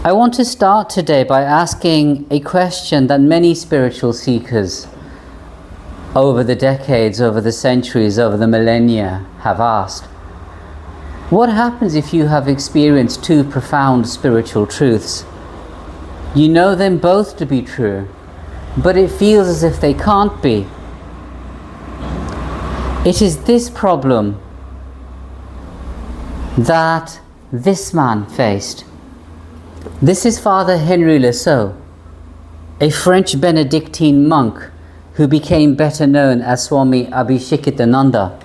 I want to start today by asking a question that many spiritual seekers over the decades, over the centuries, over the millennia have asked. What happens if you have experienced two profound spiritual truths? You know them both to be true, but it feels as if they can't be. It is this problem that this man faced. This is Father Henri Le Saux, a French Benedictine monk who became better known as Swami Abhishekitananda.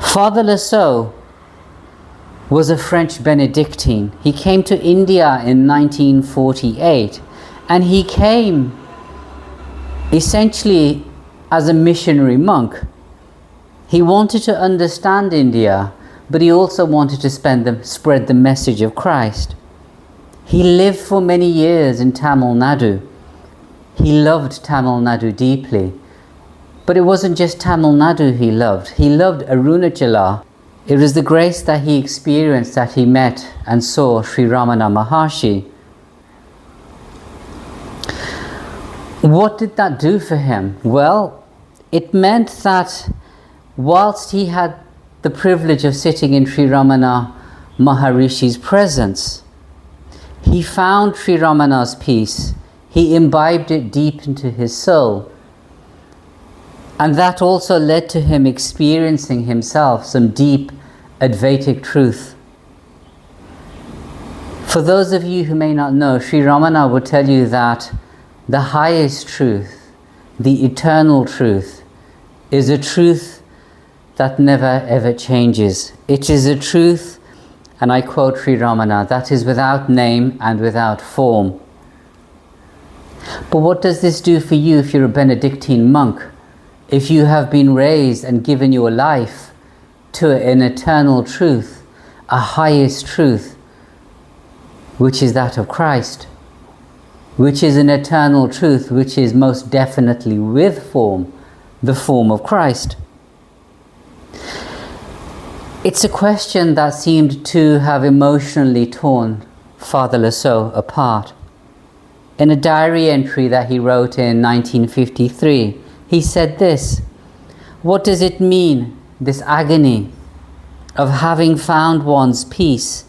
Father Le Saux was a French Benedictine. He came to India in 1948, and he came essentially as a missionary monk. He wanted to understand India, but he also wanted to spread the message of Christ. He lived for many years in Tamil Nadu. He loved Tamil Nadu deeply. But it wasn't just Tamil Nadu he loved. He loved Arunachala. It was the grace that he experienced that he met and saw Sri Ramana Maharshi. What did that do for him? Well, it meant that whilst he had the privilege of sitting in Sri Ramana Maharishi's presence, he found Sri Ramana's peace. He imbibed it deep into his soul. And that also led to him experiencing himself some deep Advaitic truth. For those of you who may not know, Sri Ramana would tell you that the highest truth, the eternal truth, is a truth that never ever changes. It is a truth, and I quote Sri Ramana, that is without name and without form. But what does this do for you if you're a Benedictine monk? If you have been raised and given your life to an eternal truth, a highest truth, which is that of Christ, which is an eternal truth, which is most definitely with form, the form of Christ. It's a question that seemed to have emotionally torn Father Le Saux apart. In a diary entry that he wrote in 1953, he said this: "What does it mean, this agony of having found one's peace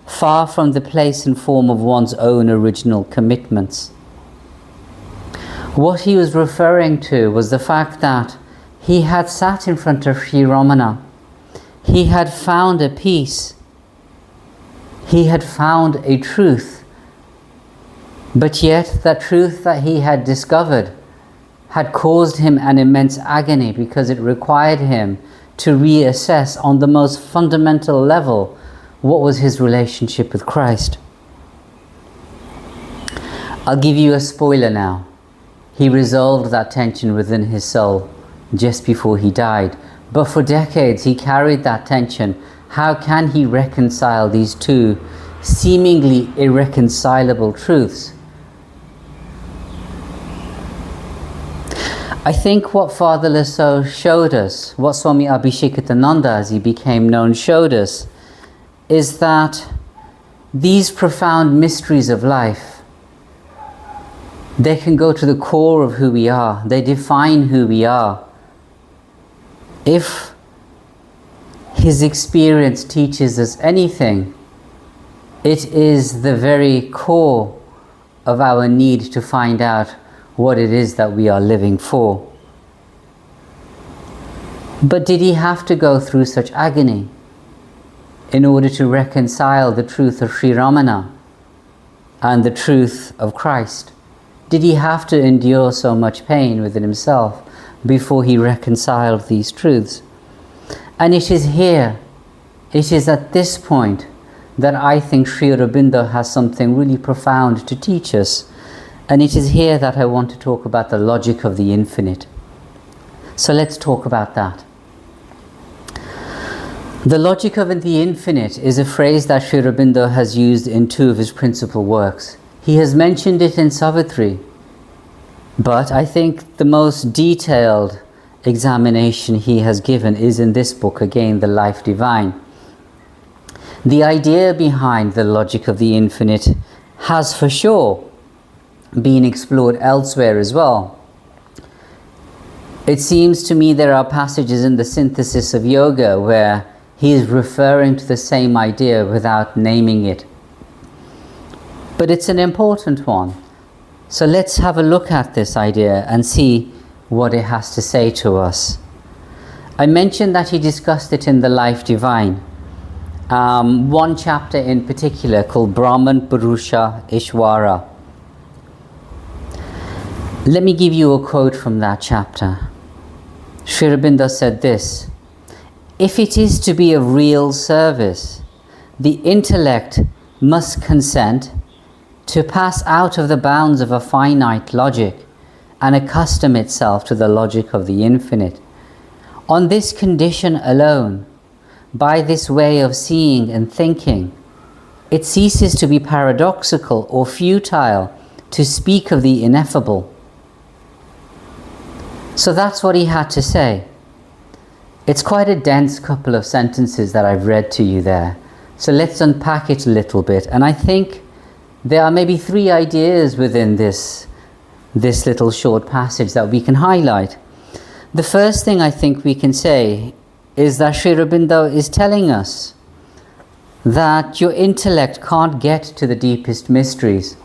far from the place and form of one's own original commitments?" What he was referring to was the fact that he had sat in front of Sri Ramana. He had found a peace. He had found a truth. But yet that truth that he had discovered had caused him an immense agony because it required him to reassess on the most fundamental level what was his relationship with Christ. I'll give you a spoiler now. He resolved that tension within his soul just before he died. But for decades he carried that tension. How can he reconcile these two seemingly irreconcilable truths? I think what Father Le Saux showed us, what Swami Abhishekitananda, as he became known, showed us, is that these profound mysteries of life, they can go to the core of who we are. They define who we are. If his experience teaches us anything, it is the very core of our need to find out what it is that we are living for. But did he have to go through such agony in order to reconcile the truth of Sri Ramana and the truth of Christ? Did he have to endure so much pain within himself before he reconciled these truths? And it is here, it is at this point that I think Sri Aurobindo has something really profound to teach us. And it is here that I want to talk about the logic of the infinite. So let's talk about that. The logic of the infinite is a phrase that Sri Aurobindo has used in two of his principal works. He has mentioned it in Savitri, but I think the most detailed examination he has given is in this book, again, The Life Divine. The idea behind the logic of the infinite has for sure been explored elsewhere as well. It seems to me there are passages in the Synthesis of Yoga where he is referring to the same idea without naming it. But it's an important one. So let's have a look at this idea and see what it has to say to us. I mentioned that he discussed it in the Life Divine. One chapter in particular called Brahman, Purusha, Ishwara. Let me give you a quote from that chapter. Sri Aurobindo said this: "If it is to be of real service, the intellect must consent to pass out of the bounds of a finite logic and accustom itself to the logic of the infinite. On this condition alone, by this way of seeing and thinking, it ceases to be paradoxical or futile to speak of the ineffable." So that's what he had to say. It's quite a dense couple of sentences that I've read to you there. So let's unpack it a little bit. And I think there are maybe 3 ideas within this little short passage that we can highlight. The first thing I think we can say is that Sri Aurobindo is telling us that your intellect can't get to the deepest mysteries.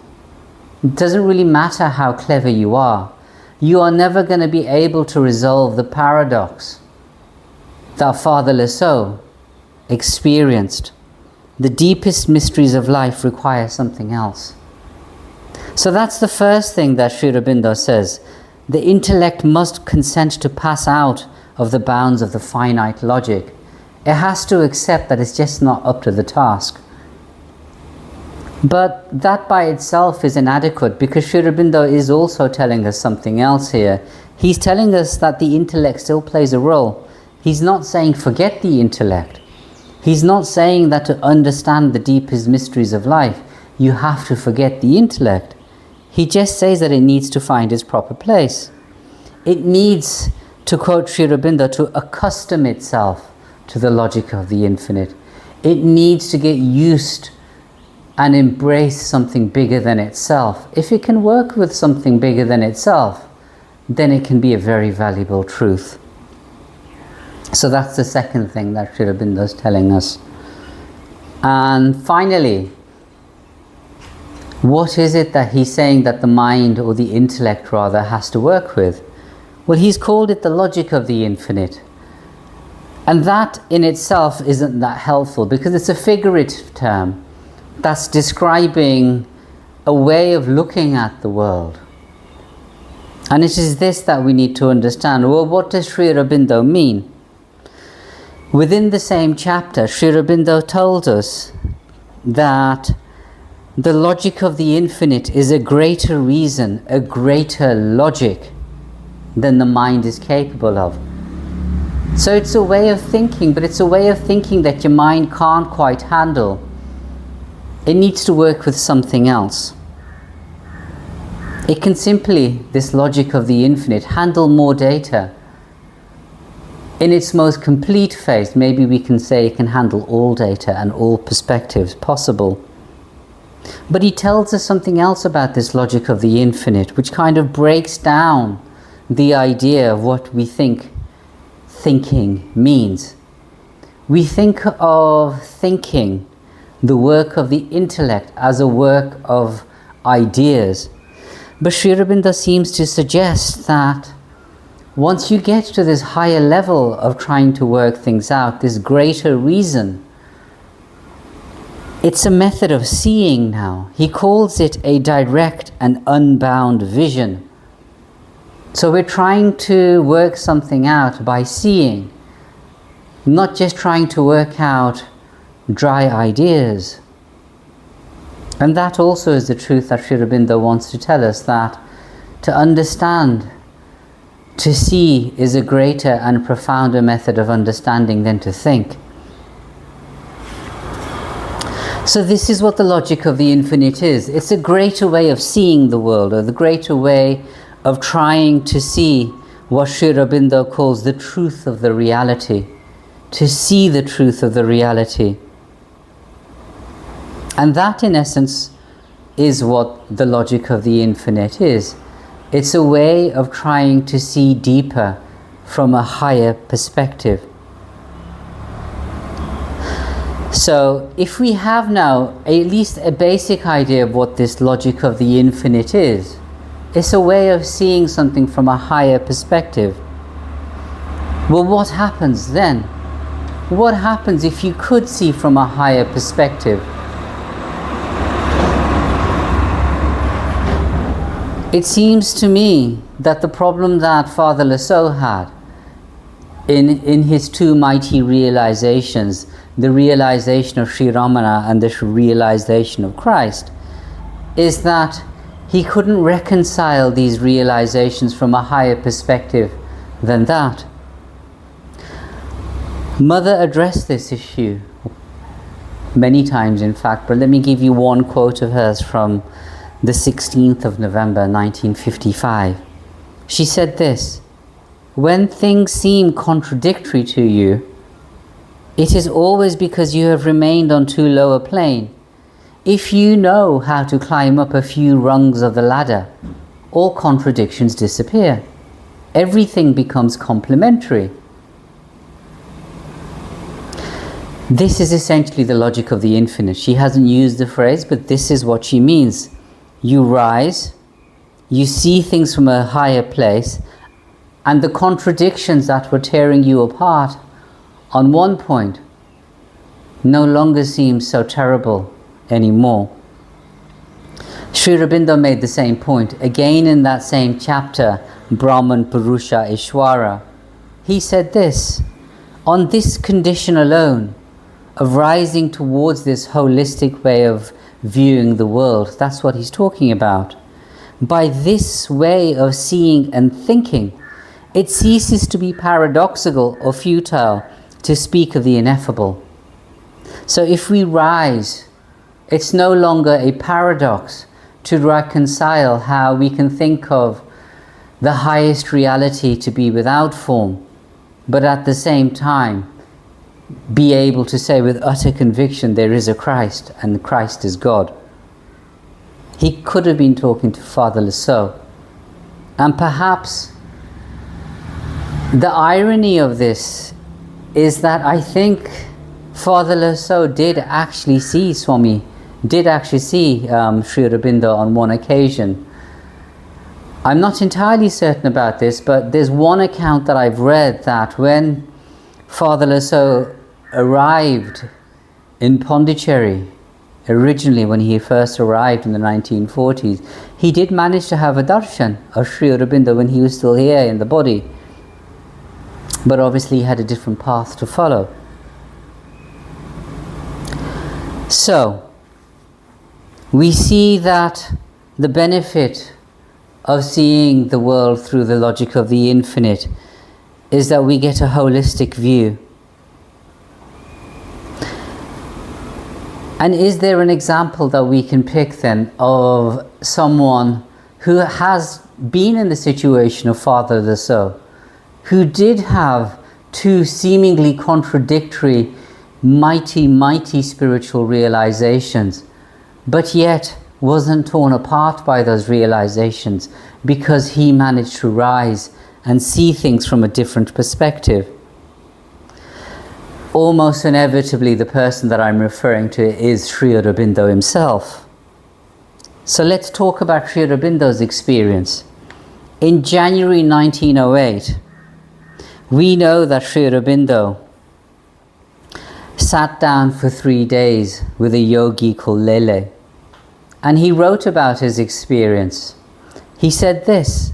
It doesn't really matter how clever you are. You are never going to be able to resolve the paradox that Father Le Saux experienced. The deepest mysteries of life require something else. So that's the first thing that Sri Aurobindo says. The intellect must consent to pass out of the bounds of the finite logic. It has to accept that it's just not up to the task. But that by itself is inadequate, because Sri Aurobindo is also telling us something else here. He's telling us that the intellect still plays a role. He's not saying forget the intellect. He's not saying that to understand the deepest mysteries of life, you have to forget the intellect. He just says that it needs to find its proper place. It needs, to quote Sri Aurobindo, to accustom itself to the logic of the infinite. It needs to get used and embrace something bigger than itself. If it can work with something bigger than itself, then it can be a very valuable truth. So that's the second thing that Sri Aurobindo is telling us. And finally, what is it that he's saying that the mind, or the intellect rather, has to work with? Well, he's called it the logic of the infinite. And that in itself isn't that helpful, because it's a figurative term that's describing a way of looking at the world. And it is this that we need to understand. Well, what does Sri Aurobindo mean? Within the same chapter, Sri Aurobindo told us that the logic of the infinite is a greater reason, a greater logic than the mind is capable of. So it's a way of thinking, but it's a way of thinking that your mind can't quite handle. It needs to work with something else. It can simply, this logic of the infinite, handle more data. In its most complete phase, maybe we can say it can handle all data and all perspectives possible. But he tells us something else about this logic of the infinite, which kind of breaks down the idea of what we think thinking means. We think of thinking, the work of the intellect, as a work of ideas. But Sri Aurobindo seems to suggest that once you get to this higher level of trying to work things out, this greater reason, it's a method of seeing now. He calls it a direct and unbound vision. So we're trying to work something out by seeing, not just trying to work out dry ideas. And that also is the truth that Sri Aurobindo wants to tell us, that to understand, to see, is a greater and profounder method of understanding than to think. So this is what the logic of the infinite is. It's a greater way of seeing the world, or the greater way of trying to see what Sri Aurobindo calls the truth of the reality, to see the truth of the reality. And that, in essence, is what the logic of the infinite is. It's a way of trying to see deeper from a higher perspective. So if we have now at least a basic idea of what this logic of the infinite is, it's a way of seeing something from a higher perspective. Well, what happens then? What happens if you could see from a higher perspective? It seems to me that the problem that Father Le Saux had in his two mighty realizations, the realization of Sri Ramana and the realization of Christ, is that he couldn't reconcile these realizations from a higher perspective than that. Mother addressed this issue many times, in fact, but let me give you one quote of hers from the 16th of November 1955. She said this: "When things seem contradictory to you, it is always because you have remained on too low a plane. If you know how to climb up a few rungs of the ladder, all contradictions disappear. Everything becomes complementary." This is essentially the logic of the infinite. She hasn't used the phrase, but this is what she means. You rise, you see things from a higher place, and the contradictions that were tearing you apart on one point no longer seem so terrible anymore. Sri Aurobindo made the same point again in that same chapter, Brahman Purusha Ishwara. He said this: on this condition alone of rising towards this holistic way of viewing the world, that's what he's talking about. By this way of seeing and thinking, it ceases to be paradoxical or futile to speak of the ineffable. So if we rise, it's no longer a paradox to reconcile how we can think of the highest reality to be without form, but at the same time be able to say with utter conviction there is a Christ and Christ is God. He could have been talking to Father Le Saux. And perhaps the irony of this is that I think Father Le Saux did actually see Sri Aurobindo on one occasion. I'm not entirely certain about this, but there's one account that I've read that when Father Le Saux arrived in Pondicherry, originally when he first arrived in the 1940s, he did manage to have a darshan of Sri Aurobindo when he was still here in the body. But obviously he had a different path to follow. So, we see that the benefit of seeing the world through the logic of the infinite is that we get a holistic view. And is there an example that we can pick then of someone who has been in the situation of Father Le Saux, who did have two seemingly contradictory, mighty spiritual realizations, but yet wasn't torn apart by those realizations because he managed to rise and see things from a different perspective? Almost inevitably, the person that I'm referring to is Sri Aurobindo himself. So let's talk about Sri Aurobindo's experience. In January 1908, we know that Sri Aurobindo sat down for 3 days with a yogi called Lele, and he wrote about his experience. He said this: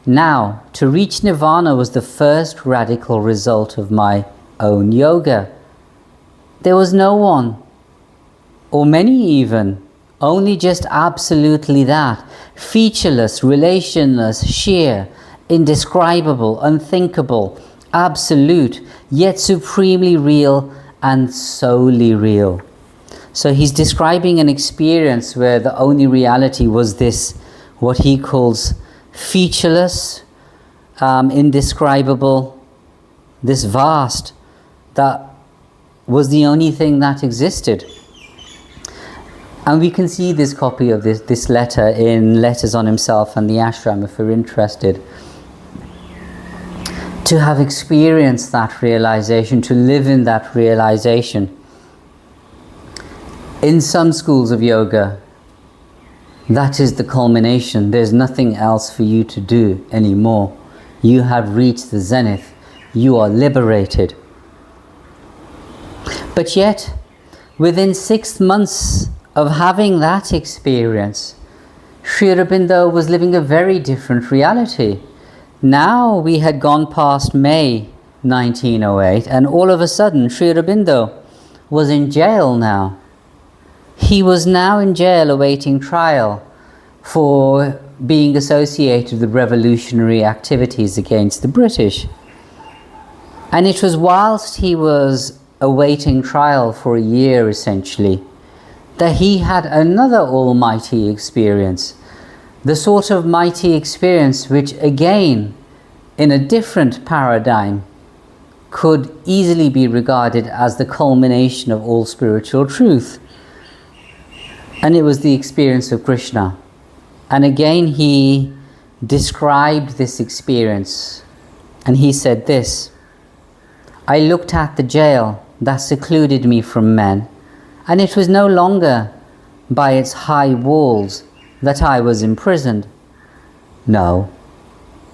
"Now, to reach nirvana was the first radical result of my own yoga. There was no one, or many even, only just absolutely that, featureless, relationless, sheer, indescribable, unthinkable, absolute, yet supremely real and solely real." So he's describing an experience where the only reality was this, what he calls featureless, indescribable, this vast, that was the only thing that existed. And we can see this copy of this letter in Letters on Himself and the Ashram if we're interested. To have experienced that realization, to live in that realization. In some schools of yoga, that is the culmination. There's nothing else for you to do anymore. You have reached the zenith. You are liberated. But yet, within 6 months of having that experience, Sri Aurobindo was living a very different reality. Now we had gone past May 1908, and all of a sudden Sri Aurobindo was in jail now. He was now in jail awaiting trial for being associated with revolutionary activities against the British. And it was whilst he was awaiting trial for a year, essentially, that he had another almighty experience. The sort of mighty experience which, again, in a different paradigm, could easily be regarded as the culmination of all spiritual truth. And it was the experience of Krishna. And again he described this experience, and he said this: I looked at the jail that secluded me from men, and it was no longer by its high walls that I was imprisoned. No,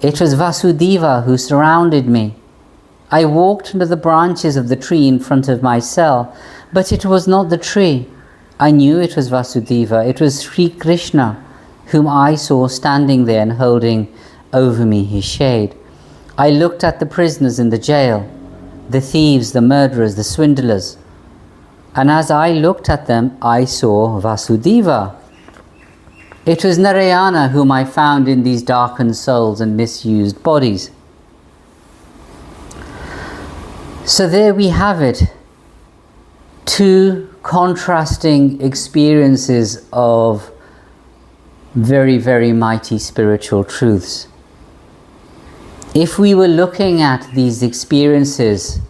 it was Vasudeva who surrounded me. I walked under the branches of the tree in front of my cell, but it was not the tree. I knew it was Vasudeva. It was Sri Krishna, whom I saw standing there and holding over me his shade. I looked at the prisoners in the jail, the thieves, the murderers, the swindlers. And as I looked at them, I saw Vasudeva. It was Narayana whom I found in these darkened souls and misused bodies. So there we have it. Two contrasting experiences of very, very mighty spiritual truths. If we were looking at these experiences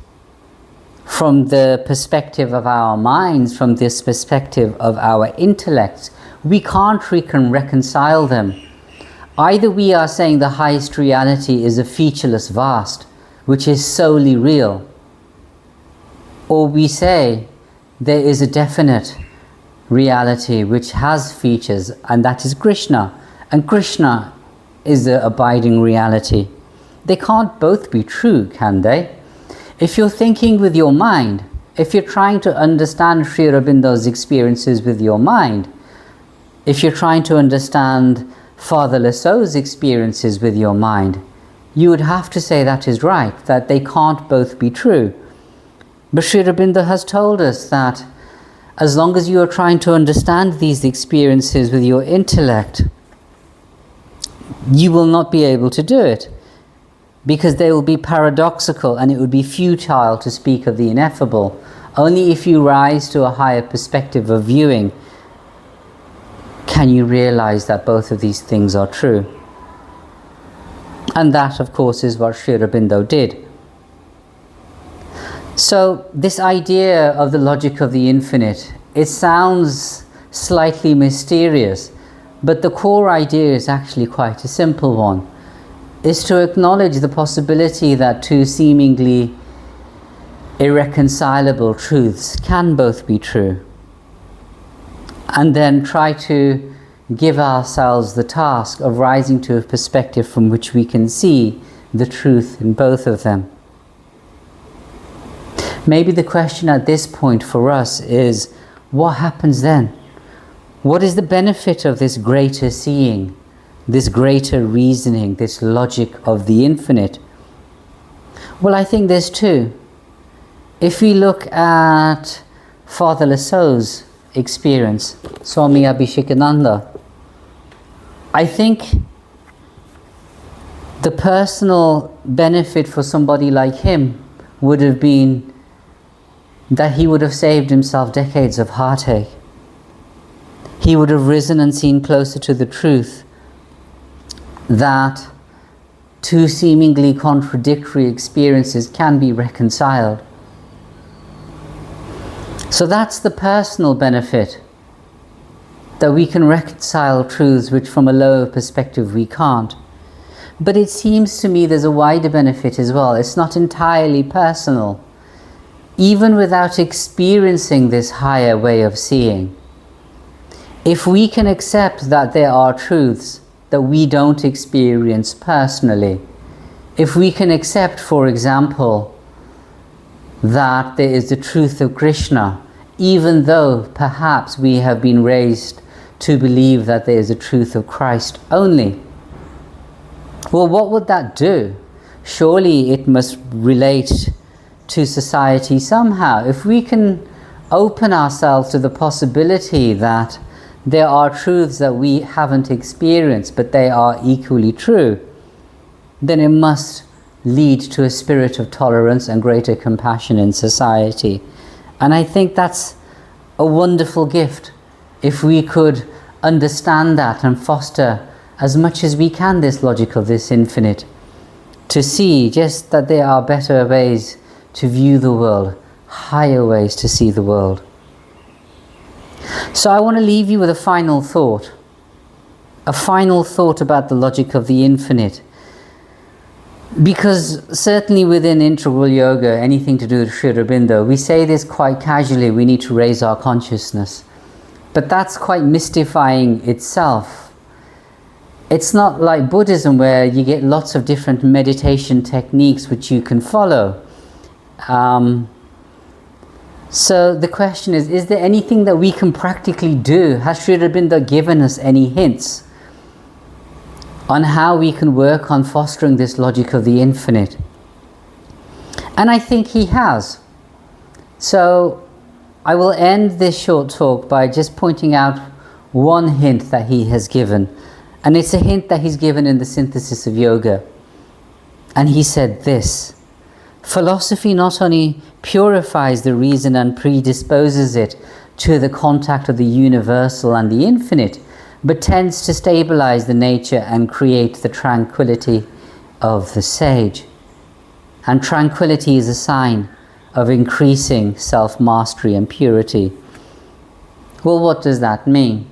from the perspective of our minds, from this perspective of our intellect, we can't reconcile them. Either we are saying the highest reality is a featureless vast, which is solely real, or we say there is a definite reality which has features, and that is Krishna, and Krishna is the abiding reality. They can't both be true, can they? If you're thinking with your mind, if you're trying to understand Sri Aurobindo's experiences with your mind, if you're trying to understand Father Le Saux' experiences with your mind, you would have to say that is right, that they can't both be true. But Sri Aurobindo has told us that as long as you are trying to understand these experiences with your intellect, you will not be able to do it, because they will be paradoxical and it would be futile to speak of the ineffable. Only if you rise to a higher perspective of viewing can you realize that both of these things are true. And that, of course, is what Sri Aurobindo did. So this idea of the logic of the infinite, it sounds slightly mysterious, but the core idea is actually quite a simple one. Is to acknowledge the possibility that two seemingly irreconcilable truths can both be true, and then try to give ourselves the task of rising to a perspective from which we can see the truth in both of them. Maybe the question at this point for us is, what happens then? What is the benefit of this greater seeing, this greater reasoning, this logic of the infinite? Well, I think there's two. If we look at Father Le Saux' experience, Swami Abhishekananda, I think the personal benefit for somebody like him would have been that he would have saved himself decades of heartache. He would have risen and seen closer to the truth that two seemingly contradictory experiences can be reconciled. So that's the personal benefit. that we can reconcile truths which from a lower perspective we can't. But it seems to me there's a wider benefit as well. It's not entirely personal. Even without experiencing this higher way of seeing, if we can accept that there are truths that we don't experience personally, if we can accept, for example, that there is the truth of Krishna, even though perhaps we have been raised to believe that there is a truth of Christ only, well, what would that do? Surely it must relate to society somehow. If we can open ourselves to the possibility that there are truths that we haven't experienced, but they are equally true, then it must lead to a spirit of tolerance and greater compassion in society. And I think that's a wonderful gift, if we could understand that and foster as much as we can this logic of this infinite, to see just that there are better ways to view the world, higher ways to see the world. So I want to leave you with a final thought about the logic of the infinite. Because certainly within integral yoga, anything to do with Sri Aurobindo, we say this quite casually, we need to raise our consciousness. But that's quite mystifying itself. It's not like Buddhism where you get lots of different meditation techniques which you can follow. So the question is there anything that we can practically do? Has Sri Aurobindo given us any hints on how we can work on fostering this logic of the infinite? And I think he has. So I will end this short talk by just pointing out one hint that he has given. And it's a hint that he's given in the Synthesis of Yoga. And he said this: philosophy not only purifies the reason and predisposes it to the contact of the universal and the infinite, but tends to stabilize the nature and create the tranquility of the sage. And tranquility is a sign of increasing self-mastery and purity. Well, what does that mean?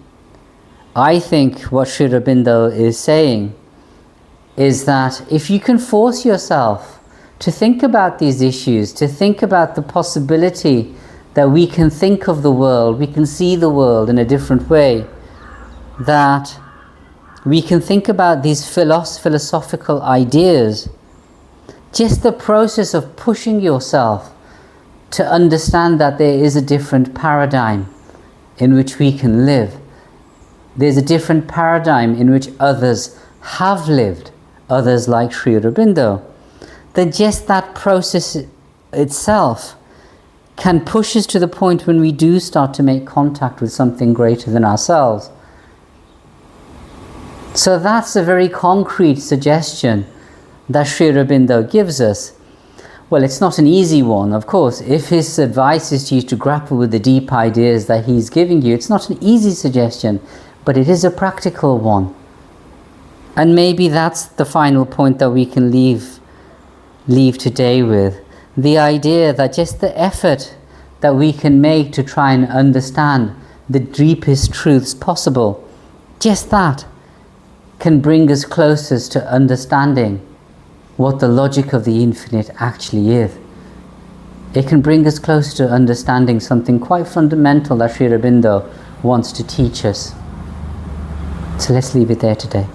I think what Sri Aurobindo is saying is that if you can force yourself to think about these issues, to think about the possibility that we can think of the world, we can see the world in a different way, that we can think about these philosophical ideas, just the process of pushing yourself to understand that there is a different paradigm in which we can live. There's a different paradigm in which others have lived, others like Sri Aurobindo. Then just that process itself can push us to the point when we do start to make contact with something greater than ourselves. So that's a very concrete suggestion that Sri Aurobindo gives us. Well, it's not an easy one, of course. If his advice is to you to grapple with the deep ideas that he's giving you, it's not an easy suggestion, but it is a practical one. And maybe that's the final point that we can leave today with. The idea that just the effort that we can make to try and understand the deepest truths possible, just that can bring us closest to understanding what the logic of the infinite actually is. It can bring us closer to understanding something quite fundamental that Sri Aurobindo wants to teach us. So let's leave it there today.